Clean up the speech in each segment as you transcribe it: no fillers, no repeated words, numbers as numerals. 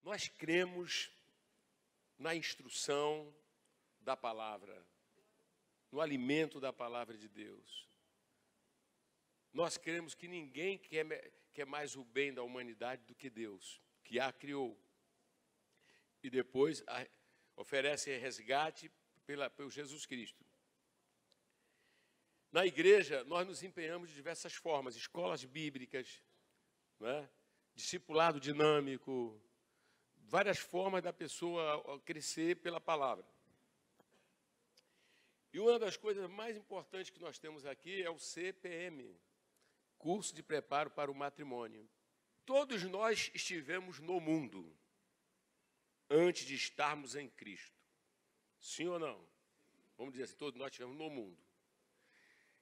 Nós cremos na instrução da palavra, no alimento da palavra de Deus. Nós cremos que ninguém quer mais o bem da humanidade do que Deus, que a criou. E depois oferece resgate pelo Jesus Cristo. Na igreja, nós nos empenhamos de diversas formas, escolas bíblicas, né? Discipulado dinâmico, várias formas da pessoa crescer pela palavra. E uma das coisas mais importantes que nós temos aqui é o CPM, Curso de Preparo para o Matrimônio. Todos nós estivemos no mundo antes de estarmos em Cristo. Sim ou não? Vamos dizer assim, todos nós estivemos no mundo.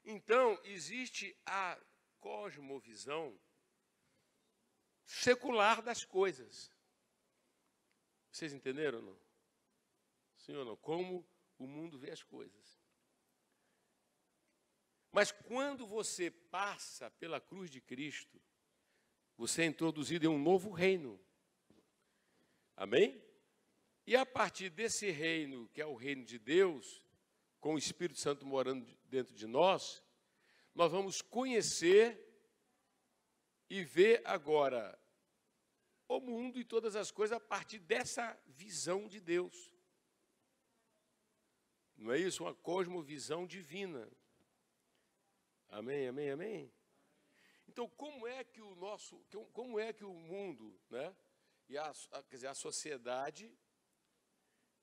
Então, existe a cosmovisão secular das coisas. Vocês entenderam ou não? Sim ou não? Como o mundo vê as coisas. Mas quando você passa pela cruz de Cristo, você é introduzido em um novo reino. Amém? E a partir desse reino, que é o reino de Deus, com o Espírito Santo morando dentro de nós, nós vamos conhecer e ver agora o mundo e todas as coisas a partir dessa visão de Deus. Não é isso? Uma cosmovisão divina. Amém, amém, amém? Então, como é que o mundo, né, e quer dizer, a sociedade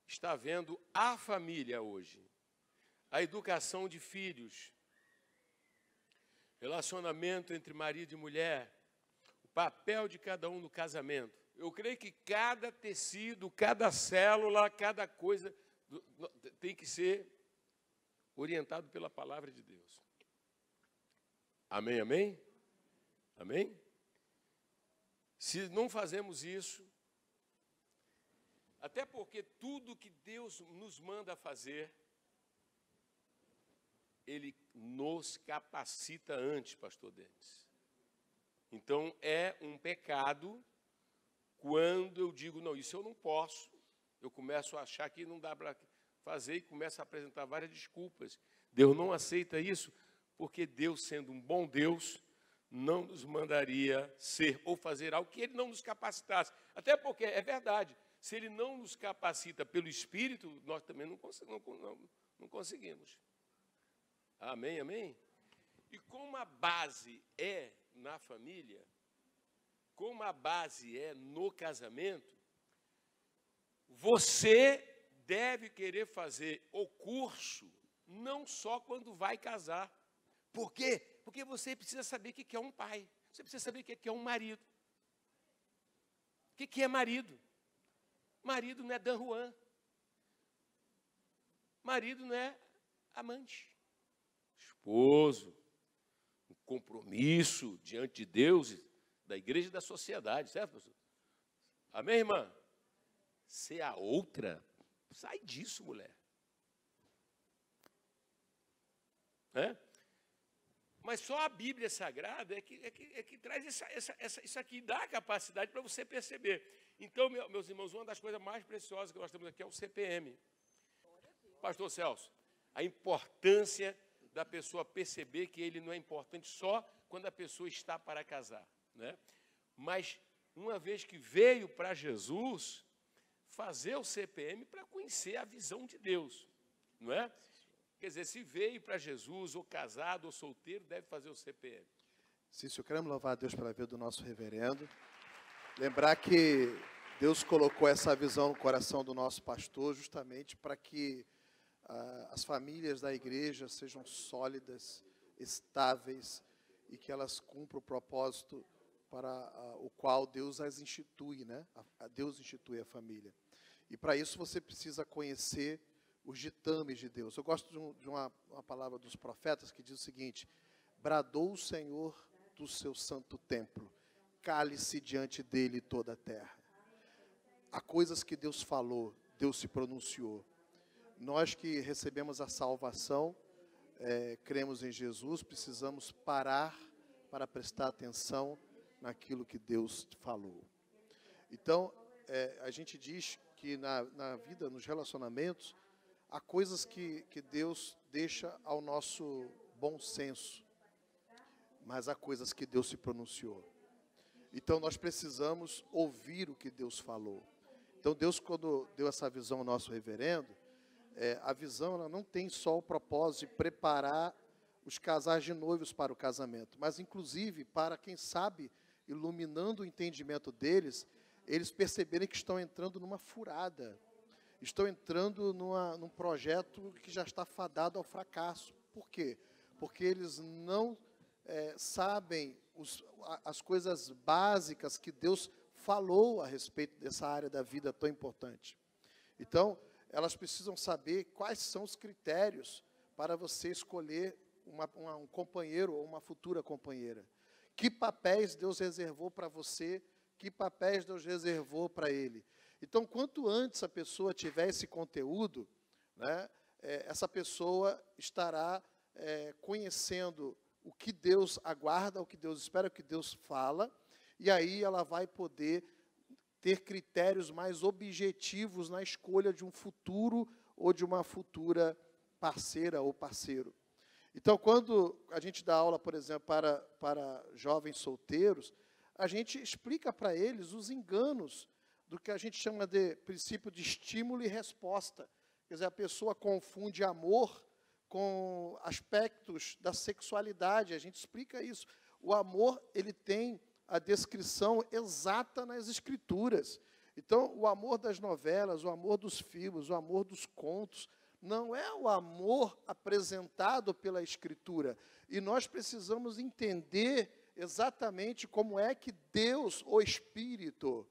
está vendo a família hoje? A educação de filhos, relacionamento entre marido e mulher, o papel de cada um no casamento. Eu creio que cada tecido, cada célula, cada coisa tem que ser orientado pela palavra de Deus. Amém, amém? Amém? Se não fazemos isso, até porque tudo que Deus nos manda fazer, Ele nos capacita antes, pastor Denis. Então, é um pecado quando eu digo, não, isso eu não posso. Eu começo a achar que não dá para fazer e começo a apresentar várias desculpas. Deus não aceita isso, porque Deus, sendo um bom Deus, não nos mandaria ser ou fazer algo que Ele não nos capacitasse. Até porque, é verdade, se Ele não nos capacita pelo Espírito, nós também não conseguimos. Amém, amém? E como a base é na família, como a base é no casamento, você deve querer fazer o curso não só quando vai casar. Por quê? Porque você precisa saber o que é um pai. Você precisa saber o que é um marido. O que é marido? Marido não é Dan Juan. Marido não é amante. Esposo. Um compromisso diante de Deus, da igreja e da sociedade, certo, pastor? Amém, irmã? Ser a outra, sai disso, mulher. É? Mas só a Bíblia Sagrada é que traz isso aqui, dá a capacidade para você perceber. Então, meus irmãos, uma das coisas mais preciosas que nós temos aqui é o CPM. Pastor Celso, a importância da pessoa perceber que ele não é importante só quando a pessoa está para casar, né? Mas, uma vez que veio para Jesus, fazer o CPM para conhecer a visão de Deus, não é? Quer dizer, se veio para Jesus, ou casado, ou solteiro, deve fazer o CPM. Cício, queremos louvar a Deus pela vida do nosso reverendo. Lembrar que Deus colocou essa visão no coração do nosso pastor justamente para que as famílias da igreja sejam sólidas, estáveis e que elas cumpram o propósito para o qual Deus as institui, né? Deus institui a família. E para isso você precisa conhecer os ditames de Deus. Eu gosto de uma palavra dos profetas que diz o seguinte: bradou o Senhor do seu santo templo, cale-se diante dele toda a terra. Há coisas que Deus falou, Deus se pronunciou. Nós que recebemos a salvação, cremos em Jesus, precisamos parar para prestar atenção naquilo que Deus falou. Então, a gente diz que na vida, nos relacionamentos, há coisas que Deus deixa ao nosso bom senso, mas há coisas que Deus se pronunciou. Então, nós precisamos ouvir o que Deus falou. Então, Deus, quando deu essa visão ao nosso reverendo, a visão ela não tem só o propósito de preparar os casais de noivos para o casamento, mas, inclusive, para, quem sabe, iluminando o entendimento deles, eles perceberem que estão entrando numa furada, estão entrando num projeto que já está fadado ao fracasso. Por quê? Porque eles não sabem as coisas básicas que Deus falou a respeito dessa área da vida tão importante. Então, elas precisam saber quais são os critérios para você escolher um companheiro ou uma futura companheira. Que papéis Deus reservou para você, que papéis Deus reservou para ele. Então, quanto antes a pessoa tiver esse conteúdo, né, essa pessoa estará conhecendo o que Deus aguarda, o que Deus espera, o que Deus fala, e aí ela vai poder ter critérios mais objetivos na escolha de um futuro ou de uma futura parceira ou parceiro. Então, quando a gente dá aula, por exemplo, para jovens solteiros, a gente explica para eles os enganos do que a gente chama de princípio de estímulo e resposta. Quer dizer, a pessoa confunde amor com aspectos da sexualidade. A gente explica isso. O amor, ele tem a descrição exata nas Escrituras. Então, o amor das novelas, o amor dos filmes, o amor dos contos, não é o amor apresentado pela Escritura. E nós precisamos entender exatamente como é que Deus, o Espírito,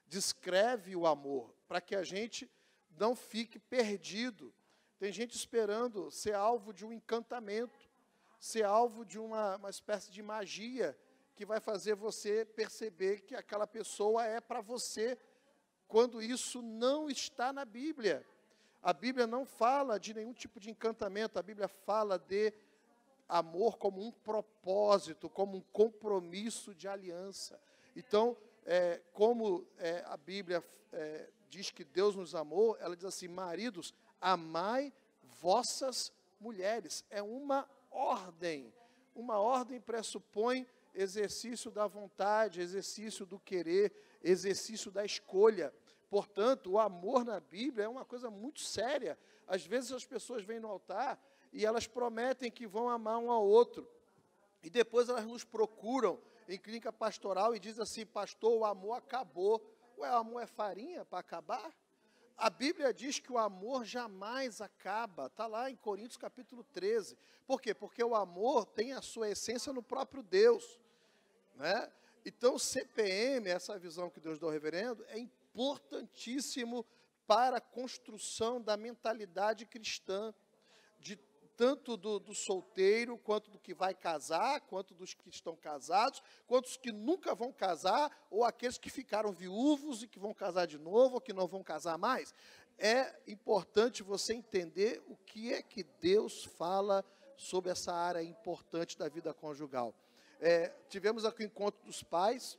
descreve o amor, para que a gente não fique perdido. Tem gente esperando ser alvo de um encantamento, ser alvo de uma espécie de magia que vai fazer você perceber que aquela pessoa é para você, quando isso não está na Bíblia. A Bíblia não fala de nenhum tipo de encantamento, a Bíblia fala de amor como um propósito, como um compromisso de aliança. Então, como a Bíblia diz que Deus nos amou, ela diz assim: maridos, amai vossas mulheres. É uma ordem. Uma ordem pressupõe exercício da vontade, exercício do querer, exercício da escolha. Portanto, o amor na Bíblia é uma coisa muito séria. Às vezes as pessoas vêm no altar e elas prometem que vão amar um ao outro. E depois elas nos procuram em clínica pastoral e dizem assim: pastor, o amor acabou. Ué, o amor é farinha para acabar? A Bíblia diz que o amor jamais acaba. Está lá em Coríntios capítulo 13. Por quê? Porque o amor tem a sua essência no próprio Deus, né? Então, CPM, essa visão que Deus deu ao reverendo, é importantíssimo para a construção da mentalidade cristã, tanto do solteiro, quanto do que vai casar, quanto dos que estão casados, quanto dos que nunca vão casar, ou aqueles que ficaram viúvos e que vão casar de novo, ou que não vão casar mais. É importante você entender o que é que Deus fala sobre essa área importante da vida conjugal. Tivemos aqui o encontro dos pais,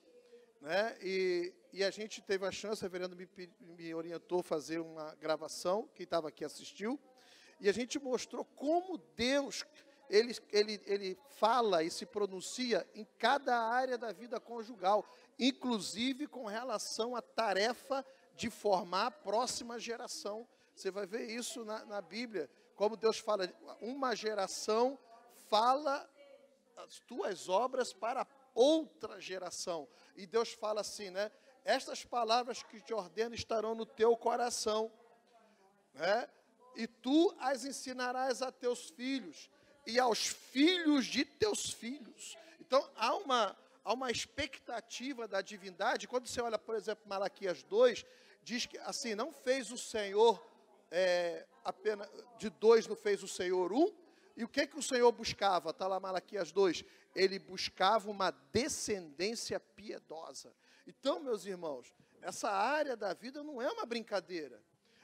né, e a gente teve a chance, o reverendo me orientou a fazer uma gravação, quem estava aqui assistiu, e a gente mostrou como Deus, ele fala e se pronuncia em cada área da vida conjugal, inclusive com relação à tarefa de formar a próxima geração. Você vai ver isso na Bíblia, como Deus fala: uma geração fala as tuas obras para outra geração. E Deus fala assim, né? Estas palavras que te ordeno estarão no teu coração, né? E tu as ensinarás a teus filhos e aos filhos de teus filhos. Então, há uma expectativa da divindade. Quando você olha, por exemplo, Malaquias 2, diz que assim: não fez o Senhor apenas de dois, não fez o Senhor um. E o que o Senhor buscava? Está lá Malaquias 2. Ele buscava uma descendência piedosa. Então, meus irmãos, essa área da vida não é uma brincadeira.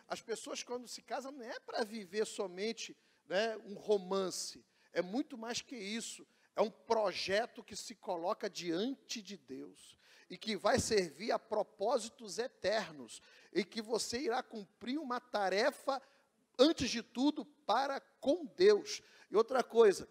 As pessoas, quando se casam, não é para viver somente, né, um romance. É muito mais que isso. É um projeto que se coloca diante de Deus. e que vai servir a propósitos eternos, e que você irá cumprir uma tarefa, antes de tudo, para com Deus. E outra coisa,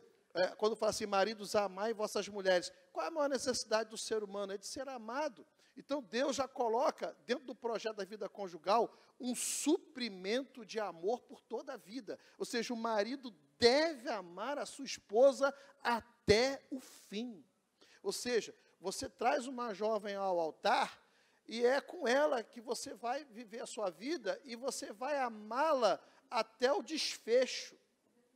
quando fala assim, maridos, amai vossas mulheres, qual é a maior necessidade do ser humano? É de ser amado. Então, Deus já coloca, dentro do projeto da vida conjugal, um suprimento de amor por toda a vida. Ou seja, o marido deve amar a sua esposa até o fim. Ou seja, você traz uma jovem ao altar, e é com ela que você vai viver a sua vida, e você vai amá-la até o desfecho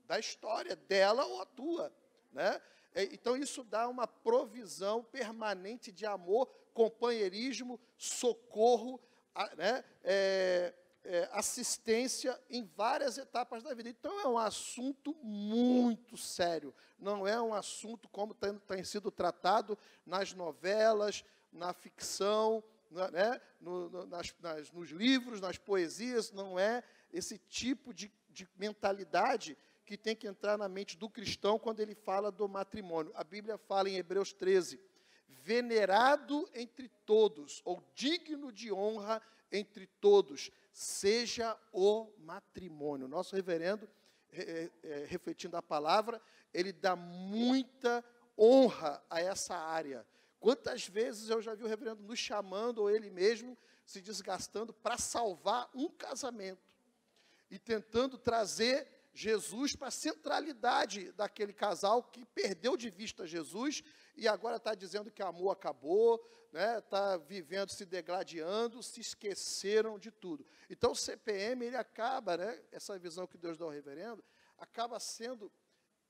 da história dela ou a tua, né? Então, isso dá uma provisão permanente de amor, companheirismo, socorro, né? Assistência em várias etapas da vida. Então, é um assunto muito sério. Não é um assunto como tem sido tratado nas novelas, na ficção, né? Nos livros, nas poesias. Não é esse tipo de mentalidade que tem que entrar na mente do cristão quando ele fala do matrimônio. A Bíblia fala em Hebreus 13, venerado entre todos, ou digno de honra entre todos, seja o matrimônio. Nosso reverendo, refletindo a palavra, ele dá muita honra a essa área. Quantas vezes eu já vi o reverendo nos chamando, ou ele mesmo se desgastando para salvar um casamento, e tentando trazer Jesus para a centralidade daquele casal que perdeu de vista Jesus e agora está dizendo que o amor acabou, né? Está vivendo, se degladiando, se esqueceram de tudo. Então o CPM, ele acaba, né? Essa visão que Deus dá ao reverendo, acaba sendo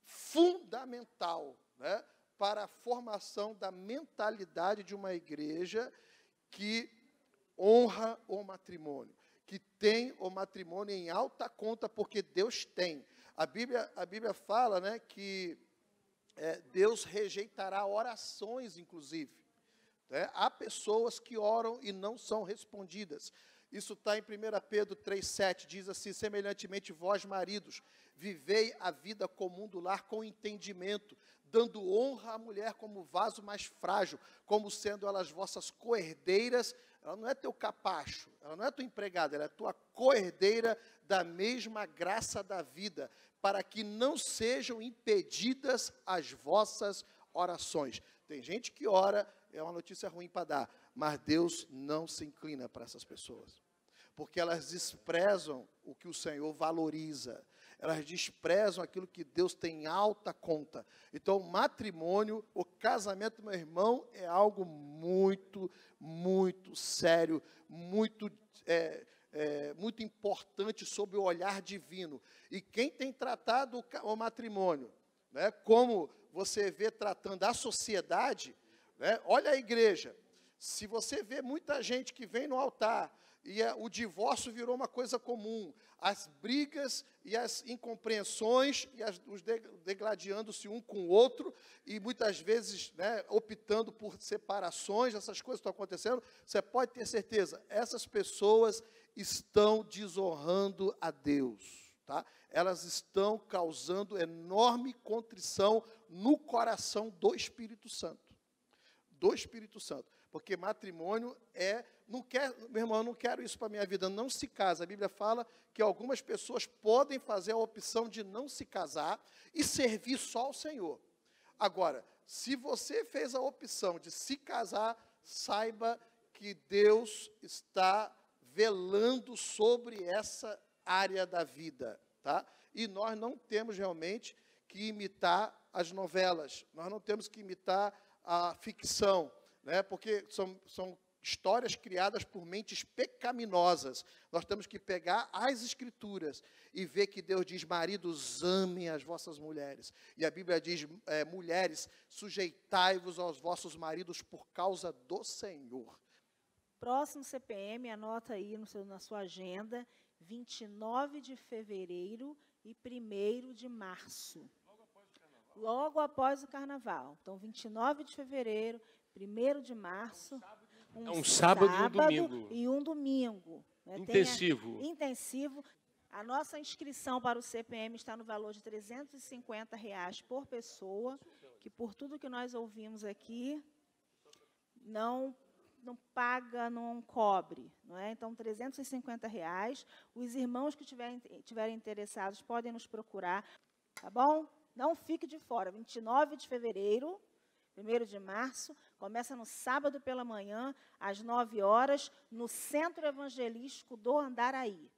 fundamental, né? Para a formação da mentalidade de uma igreja que honra o matrimônio, que tem o matrimônio em alta conta, porque Deus tem. A Bíblia fala, né, que Deus rejeitará orações, inclusive. Né? Há pessoas que oram e não são respondidas. Isso está em 1 Pedro 3,7, diz assim, semelhantemente vós, maridos, vivei a vida comum do lar com entendimento, dando honra à mulher como vaso mais frágil, como sendo elas vossas coerdeiras. Ela não é teu capacho, ela não é tua empregada, ela é tua coerdeira da mesma graça da vida, para que não sejam impedidas as vossas orações. Tem gente que ora, é uma notícia ruim para dar, mas Deus não se inclina para essas pessoas, porque elas desprezam o que o Senhor valoriza, elas desprezam aquilo que Deus tem em alta conta. Então, o matrimônio, o casamento, meu irmão, é algo muito, muito sério, muito importante sob o olhar divino. E quem tem tratado o matrimônio, né, como você vê tratando a sociedade, né, olha a igreja. Se você vê muita gente que vem no altar e o divórcio virou uma coisa comum, as brigas e as incompreensões, e os degladiando-se um com o outro, e muitas vezes, né, optando por separações, essas coisas estão acontecendo, você pode ter certeza, essas pessoas estão desonrando a Deus, tá? Elas estão causando enorme contrição no coração do Espírito Santo. Do Espírito Santo. Porque matrimônio meu irmão, eu não quero isso para a minha vida, não se casa. A Bíblia fala que algumas pessoas podem fazer a opção de não se casar e servir só ao Senhor. Agora, se você fez a opção de se casar, saiba que Deus está velando sobre essa área da vida, tá? E nós não temos realmente que imitar as novelas, nós não temos que imitar a ficção, né? Porque são histórias criadas por mentes pecaminosas. Nós temos que pegar as Escrituras e ver que Deus diz, maridos, amem as vossas mulheres. E a Bíblia diz, mulheres, sujeitai-vos aos vossos maridos por causa do Senhor. Próximo CPM, anota aí na sua agenda, 29 de fevereiro e 1º de março. Logo após o Carnaval. Então, 29 de fevereiro, 1º de março. Um sábado e um domingo. Né? Intensivo. Intensivo. A nossa inscrição para o CPM está no valor de R$ 350 por pessoa, que por tudo que nós ouvimos aqui, não não paga, não cobre. Não é? Então, R$350. Os irmãos que tiverem interessados podem nos procurar. Tá bom? Não fique de fora. 29 de fevereiro, 1º de março, começa no sábado pela manhã, às 9 horas, no Centro Evangelístico do Andaraí.